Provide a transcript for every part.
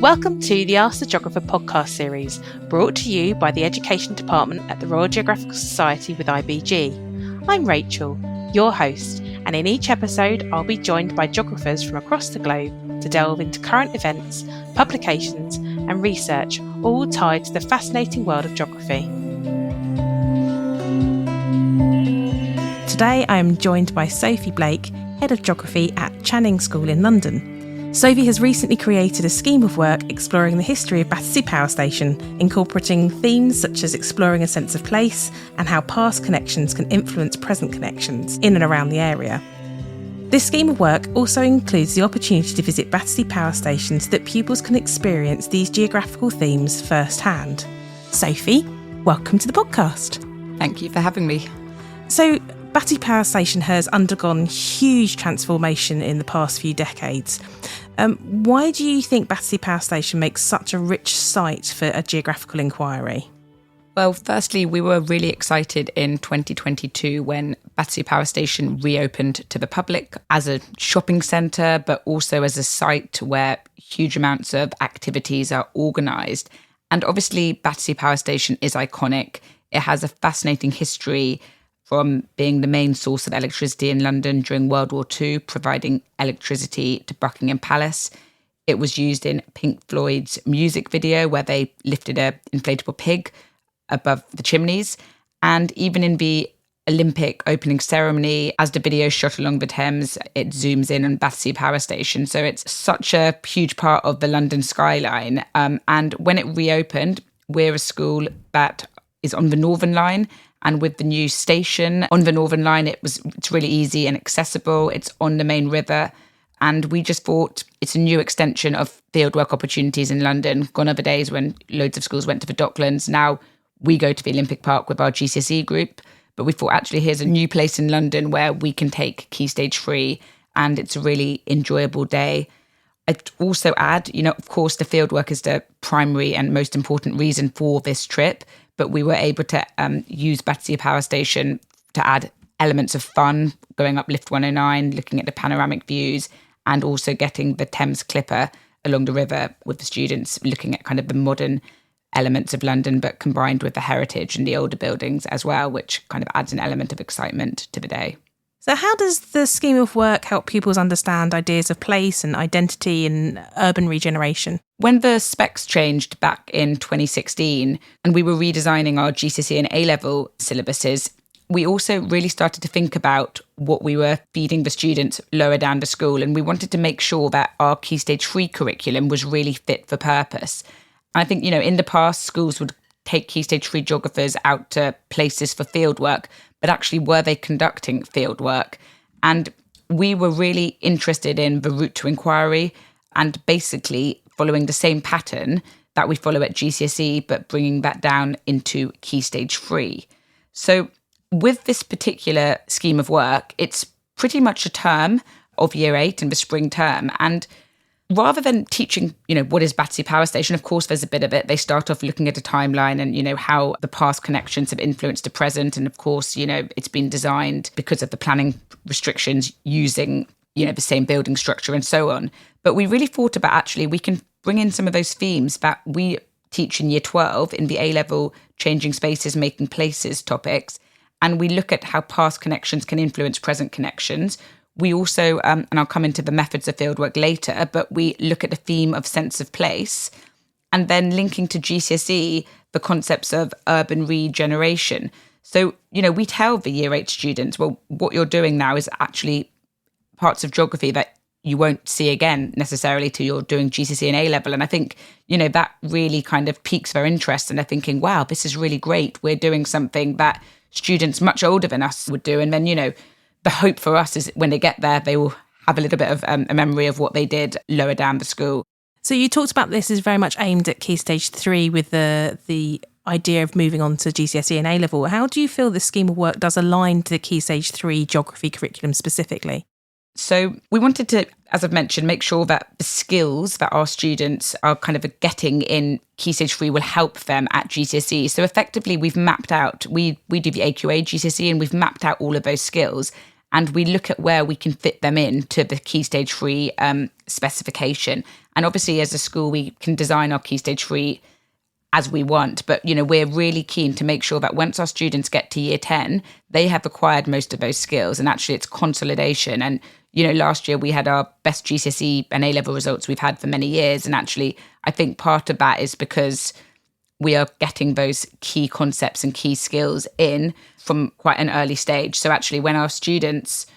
Welcome to the Ask the Geographer podcast series, brought to you by the Education Department at the Royal Geographical Society with IBG. I'm Rachel, your host, and in each episode I'll be joined by geographers from across the globe to delve into current events, publications and research, all tied to the fascinating world of geography. Today I am joined by Sophie Blake, Head of Geography at Channing School in London. Sophie has recently created a scheme of work exploring the history of Battersea Power Station, incorporating themes such as exploring a sense of place and how past connections can influence present connections in and around the area. This scheme of work also includes the opportunity to visit Battersea Power Station so that pupils can experience these geographical themes firsthand. Sophie, welcome to the podcast. Thank you for having me. So, Battersea Power Station has undergone huge transformation in the past few decades. Why do you think Battersea Power Station makes such a rich site for a geographical inquiry? Well, firstly, we were really excited in 2022 when Battersea Power Station reopened to the public as a shopping centre, but also as a site where huge amounts of activities are organised. And obviously, Battersea Power Station is iconic. It has a fascinating history from being the main source of electricity in London during World War II, providing electricity to Buckingham Palace. It was used in Pink Floyd's music video where they lifted an inflatable pig above the chimneys. And even in the Olympic opening ceremony, as the video shot along the Thames, it zooms in on Battersea Power Station. So it's such a huge part of the London skyline. And when it reopened, we're a school that is on the Northern Line. And with the new station on the Northern Line, it's really easy and accessible. It's on the main river. And we just thought it's a new extension of fieldwork opportunities in London. Gone are the days when loads of schools went to the Docklands. Now we go to the Olympic Park with our GCSE group. But we thought actually here's a new place in London where we can take Key Stage 3 and it's a really enjoyable day. I'd also add, of course, the fieldwork is the primary and most important reason for this trip. But we were able to use Battersea Power Station to add elements of fun, going up Lift 109, looking at the panoramic views, and also getting the Thames Clipper along the river with the students, looking at kind of the modern elements of London, but combined with the heritage and the older buildings as well, which kind of adds an element of excitement to the day. So how does the scheme of work help pupils understand ideas of place and identity and urban regeneration? When the specs changed back in 2016 and we were redesigning our GCSE and A-level syllabuses, we also really started to think about what we were feeding the students lower down the school. And we wanted to make sure that our Key Stage 3 curriculum was really fit for purpose. I think, in the past, schools would take Key Stage 3 geographers out to places for fieldwork, but actually were they conducting fieldwork? And we were really interested in the route to inquiry and basically following the same pattern that we follow at GCSE, but bringing that down into Key Stage 3. So with this particular scheme of work, it's pretty much a term of Year 8 in the spring term. And rather than teaching, what is Battersea Power Station, of course, there's a bit of it. They start off looking at a timeline and, how the past connections have influenced the present. And of course, it's been designed because of the planning restrictions using, the same building structure and so on. But we really thought about actually we can bring in some of those themes that we teach in Year 12 in the A-level changing spaces, making places topics. And we look at how past connections can influence present connections. We also, and I'll come into the methods of fieldwork later, but we look at the theme of sense of place and then linking to GCSE the concepts of urban regeneration. So, we tell the Year 8 students, well, what you're doing now is actually parts of geography that you won't see again necessarily till you're doing GCSE and A-level. And I think, that really kind of piques their interest and they're thinking, wow, this is really great. We're doing something that students much older than us would do. And then, the hope for us is when they get there, they will have a little bit of a memory of what they did lower down the school. So you talked about this is very much aimed at Key Stage 3 with the idea of moving on to GCSE and A-level. How do you feel this scheme of work does align to the Key Stage 3 geography curriculum specifically? So we wanted to, as I've mentioned, make sure that the skills that our students are kind of getting in Key Stage 3 will help them at GCSE. So effectively, we've mapped out, we do the AQA GCSE and we've mapped out all of those skills. and we look at where we can fit them into the Key Stage 3 specification. And obviously, as a school, we can design our Key Stage 3 as we want. But, we're really keen to make sure that once our students get to year 10, they have acquired most of those skills. And actually, it's consolidation. And, last year we had our best GCSE and A-level results we've had for many years. And actually, I think part of that is because we are getting those key concepts and key skills in from quite an early stage. So actually, when our students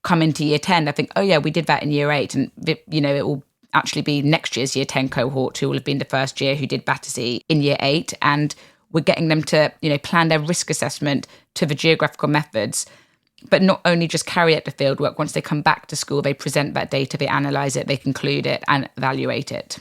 come into year 10, they think, oh yeah, we did that in year 8. And, it will actually be next year's year 10 cohort who will have been the first year who did Battersea in year 8. And we're getting them to, plan their risk assessment to the geographical methods, but not only just carry out the fieldwork. Once they come back to school, they present that data, they analyse it, they conclude it and evaluate it.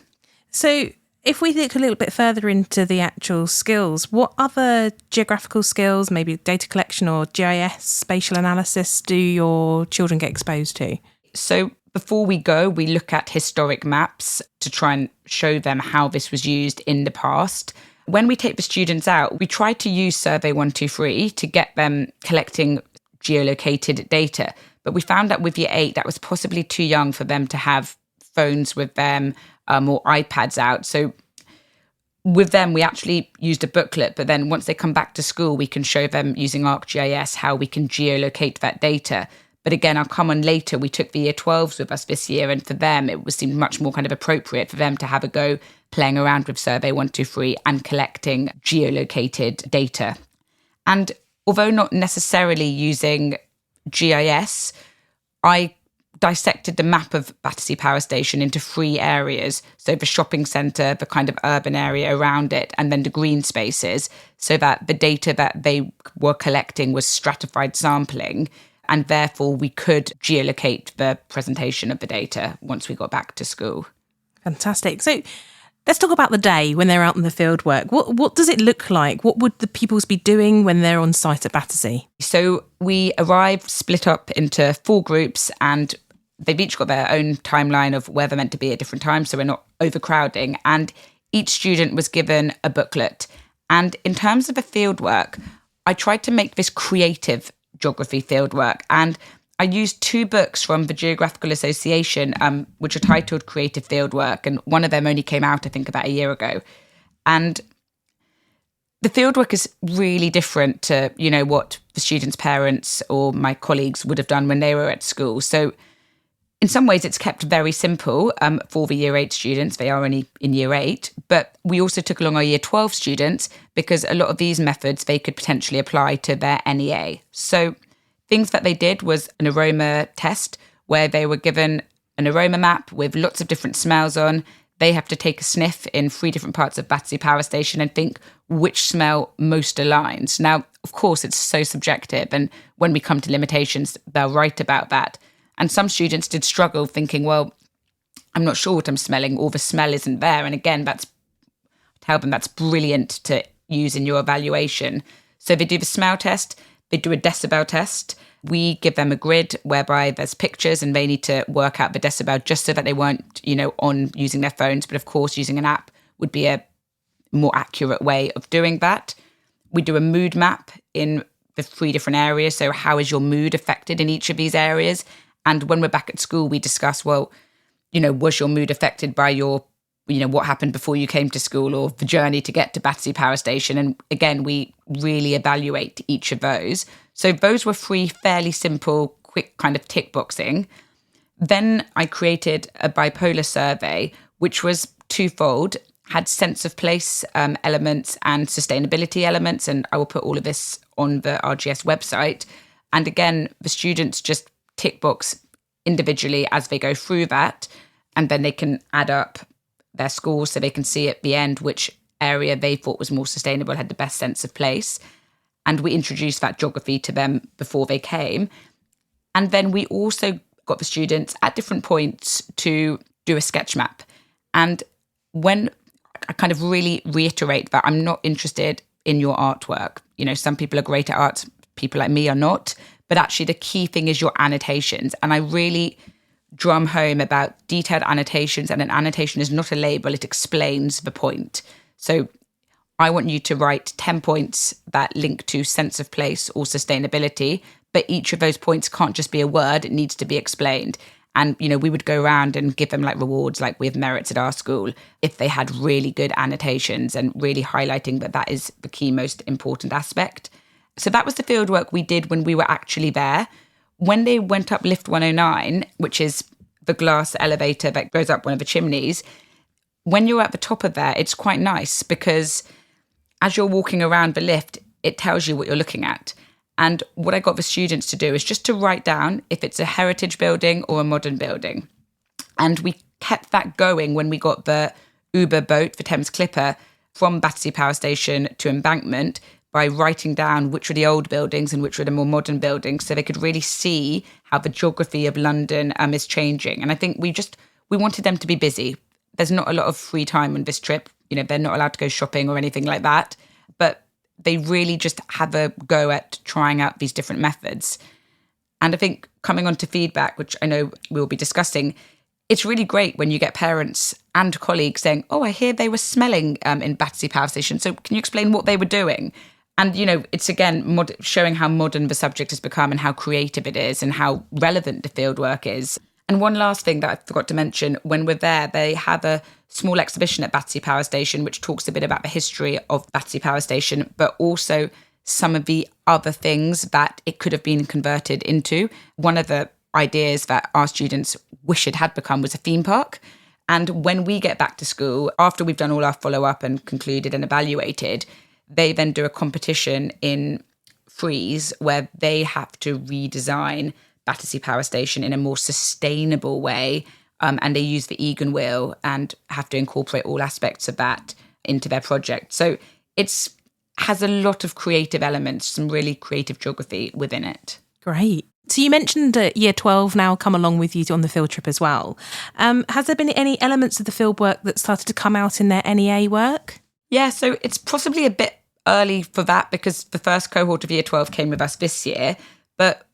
So if we think a little bit further into the actual skills, what other geographical skills, maybe data collection or GIS, spatial analysis, do your children get exposed to? So before we go, we look at historic maps to try and show them how this was used in the past. When we take the students out, we try to use Survey 123 to get them collecting geolocated data. But we found that with year 8, that was possibly too young for them to have phones with them or iPads out. So with them, we actually used a booklet, but then once they come back to school, we can show them using ArcGIS how we can geolocate that data. But again, I'll come on later. We took the year 12s with us this year, and for them, it seemed much more kind of appropriate for them to have a go playing around with Survey 123 and collecting geolocated data. And although not necessarily using GIS, I dissected the map of Battersea Power Station into 3 areas. So the shopping centre, the kind of urban area around it, and then the green spaces, so that the data that they were collecting was stratified sampling. And therefore, we could geolocate the presentation of the data once we got back to school. Fantastic. So let's talk about the day when they're out in the field work. What does it look like? What would the pupils be doing when they're on site at Battersea? So we arrived split up into 4 groups, and they've each got their own timeline of where they're meant to be at different times, so we're not overcrowding. And each student was given a booklet. And in terms of the field work, I tried to make this creative geography fieldwork, and I used 2 books from the Geographical Association, which are titled Creative Fieldwork, and one of them only came out, I think, about a year ago. And the fieldwork is really different to, what the students' parents or my colleagues would have done when they were at school. So in some ways, it's kept very simple for the year 8 students. They are only in year 8. But we also took along our year 12 students because a lot of these methods, they could potentially apply to their NEA. So things that they did was an aroma test where they were given an aroma map with lots of different smells on. They have to take a sniff in 3 different parts of Battersea Power Station and think which smell most aligns. Now, of course, it's so subjective. And when we come to limitations, they're right about that. And some students did struggle thinking, well, I'm not sure what I'm smelling, or the smell isn't there. And again, tell them that's brilliant to use in your evaluation. So they do the smell test, they do a decibel test. We give them a grid whereby there's pictures and they need to work out the decibel just so that they weren't, on using their phones. But of course, using an app would be a more accurate way of doing that. We do a mood map in the 3 different areas. So how is your mood affected in each of these areas? And when we're back at school, we discuss, well, was your mood affected by your, what happened before you came to school or the journey to get to Battersea Power Station? And again, we really evaluate each of those. So those were 3 fairly simple, quick kind of tick boxing. Then I created a bipolar survey, which was 2-fold, had sense of place elements and sustainability elements. And I will put all of this on the RGS website. And again, the students just tick box individually as they go through that, and then they can add up their scores so they can see at the end which area they thought was more sustainable, had the best sense of place. And we introduced that geography to them before they came. And then we also got the students at different points to do a sketch map. And when I kind of really reiterate that I'm not interested in your artwork, some people are great at art, people like me are not. But actually, the key thing is your annotations. And I really drum home about detailed annotations. And an annotation is not a label, it explains the point. So I want you to write 10 points that link to sense of place or sustainability, but each of those points can't just be a word, it needs to be explained. And, we would go around and give them like rewards, like with merits at our school, if they had really good annotations and really highlighting that is the key most important aspect. So that was the fieldwork we did when we were actually there. When they went up lift 109, which is the glass elevator that goes up one of the chimneys, when you're at the top of there, it's quite nice because as you're walking around the lift, it tells you what you're looking at. And what I got the students to do is just to write down if it's a heritage building or a modern building. And we kept that going when we got the Uber boat for Thames Clipper from Battersea Power Station to Embankment by writing down which were the old buildings and which were the more modern buildings so they could really see how the geography of London is changing. And I think we wanted them to be busy. There's not a lot of free time on this trip. They're not allowed to go shopping or anything like that. But they really just have a go at trying out these different methods. And I think coming on to feedback, which I know we'll be discussing, it's really great when you get parents and colleagues saying, oh, I hear they were smelling in Battersea Power Station. So can you explain what they were doing? And, it's again showing how modern the subject has become and how creative it is and how relevant the fieldwork is. And one last thing that I forgot to mention, when we're there, they have a small exhibition at Battersea Power Station, which talks a bit about the history of Battersea Power Station, but also some of the other things that it could have been converted into. One of the ideas that our students wish it had become was a theme park. And when we get back to school, after we've done all our follow-up and concluded and evaluated, they then do a competition in Freeze where they have to redesign Battersea Power Station in a more sustainable way. And they use the Egan wheel and have to incorporate all aspects of that into their project. So it has a lot of creative elements, some really creative geography within it. Great. So you mentioned Year 12 now come along with you on the field trip as well. Has there been any elements of the field work that started to come out in their NEA work? Yeah, so it's possibly a bit early for that because the first cohort of Year 12 came with us this year. But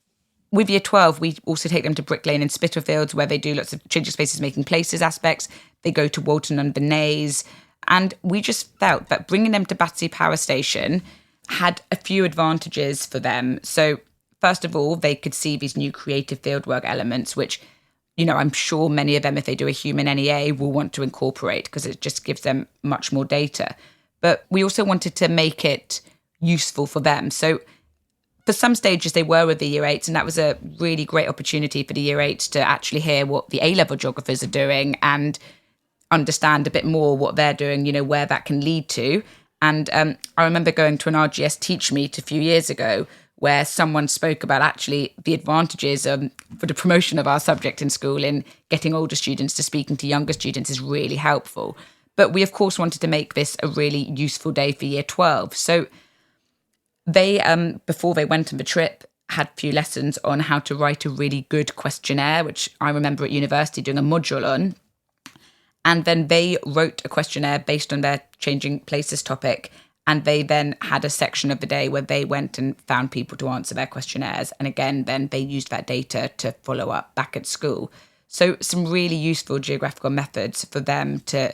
with Year 12, we also take them to Brick Lane and Spitalfields where they do lots of changing spaces, making places aspects. They go to Walton and Bernays. And we just felt that bringing them to Battersea Power Station had a few advantages for them. So first of all, they could see these new creative fieldwork elements, which, I'm sure many of them, if they do a human NEA, will want to incorporate because it just gives them much more data. But we also wanted to make it useful for them. So for some stages, they were with the Year 8s, and that was a really great opportunity for the Year 8s to actually hear what the A-level geographers are doing and understand a bit more what they're doing, where that can lead to. And I remember going to an RGS Teach Meet a few years ago where someone spoke about actually the advantages for the promotion of our subject in school in getting older students to speaking to younger students is really helpful. But we, of course, wanted to make this a really useful day for Year 12. So they, before they went on the trip, had a few lessons on how to write a really good questionnaire, which I remember at university doing a module on. And then they wrote a questionnaire based on their changing places topic. And they then had a section of the day where they went and found people to answer their questionnaires. And again, then they used that data to follow up back at school. So some really useful geographical methods for them to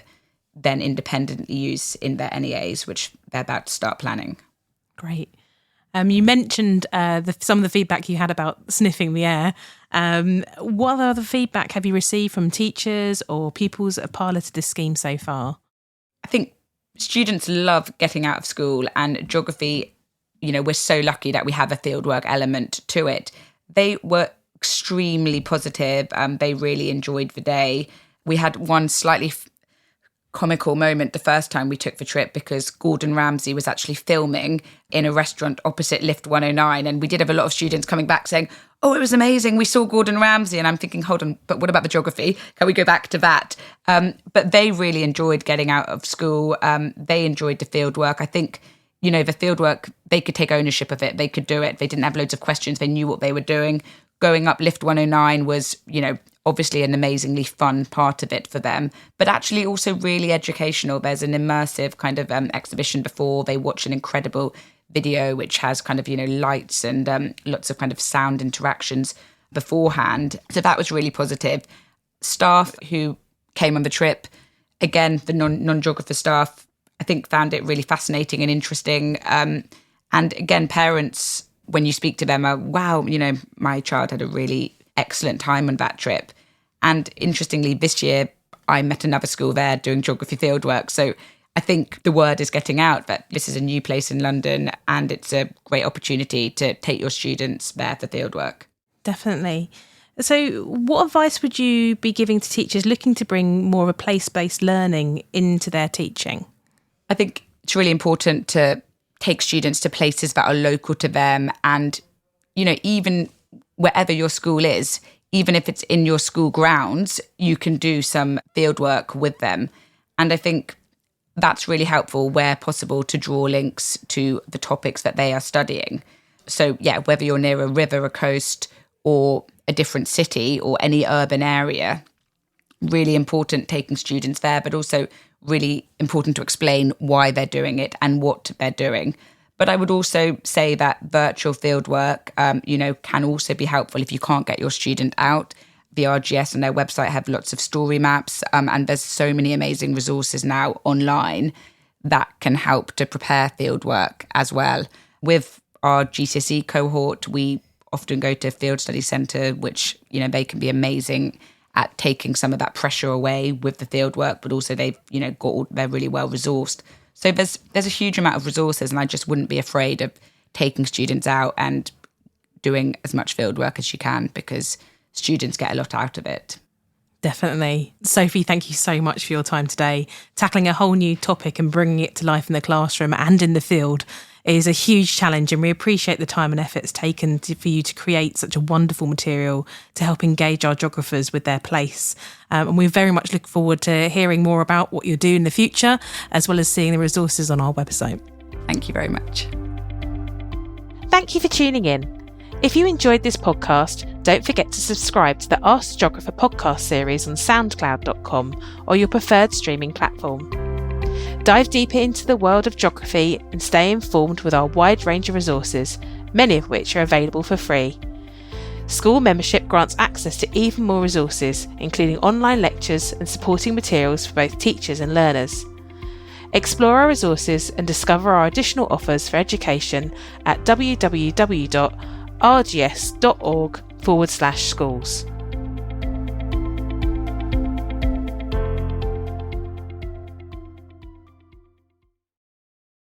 then independently use in their NEAs, which they're about to start planning. Great. You mentioned some of the feedback you had about sniffing the air. What other feedback have you received from teachers or pupils that have piloted this scheme so far? I think students love getting out of school, and geography, we're so lucky that we have a fieldwork element to it. They were extremely positive. They really enjoyed the day. We had one slightly comical moment the first time we took the trip because Gordon Ramsay was actually filming in a restaurant opposite Lift 109, and we did have a lot of students coming back saying, oh, it was amazing, we saw Gordon Ramsay, and I'm thinking, hold on, but what about the geography? Can we go back to that? But they really enjoyed getting out of school. They enjoyed the field work. I think, the field work, they could take ownership of it. They could do it. They didn't have loads of questions. They knew what they were doing. Going up Lift 109 was, obviously an amazingly fun part of it for them, but actually also really educational. There's an immersive kind of exhibition before. They watch an incredible video which has kind of, lights and lots of kind of sound interactions beforehand. So that was really positive. Staff who came on the trip, again, the non-geographer staff, I think found it really fascinating and interesting. And again, parents when you speak to them are, wow, my child had a really excellent time on that trip. And interestingly, this year, I met another school there doing geography fieldwork. So I think the word is getting out that this is a new place in London and it's a great opportunity to take your students there for fieldwork. Definitely. So what advice would you be giving to teachers looking to bring more of a place-based learning into their teaching? I think it's really important to take students to places that are local to them. And, even wherever your school is, even if it's in your school grounds, you can do some fieldwork with them. And I think that's really helpful where possible to draw links to the topics that they are studying. So, whether you're near a river, a coast, or a different city or any urban area, really important taking students there, but also really important to explain why they're doing it and what they're doing. But I would also say that virtual fieldwork, can also be helpful if you can't get your student out. The RGS on their website have lots of story maps, and there's so many amazing resources now online that can help to prepare fieldwork as well. With our GCSE cohort, we often go to Field Study Centre, which, they can be amazing at taking some of that pressure away with the fieldwork, but also they're really well resourced. So there's a huge amount of resources, and I just wouldn't be afraid of taking students out and doing as much fieldwork as you can, because students get a lot out of it. Definitely. Sophie, thank you so much for your time today. Tackling a whole new topic and bringing it to life in the classroom and in the field is a huge challenge, and we appreciate the time and efforts taken for you to create such a wonderful material to help engage our geographers with their place. And we very much look forward to hearing more about what you'll do in the future, as well as seeing the resources on our website. Thank you very much. Thank you for tuning in. If you enjoyed this podcast, don't forget to subscribe to the Ask the Geographer podcast series on soundcloud.com or your preferred streaming platform. Dive deeper into the world of geography and stay informed with our wide range of resources, many of which are available for free. School membership grants access to even more resources, including online lectures and supporting materials for both teachers and learners. Explore our resources and discover our additional offers for education at www.rgs.org/schools.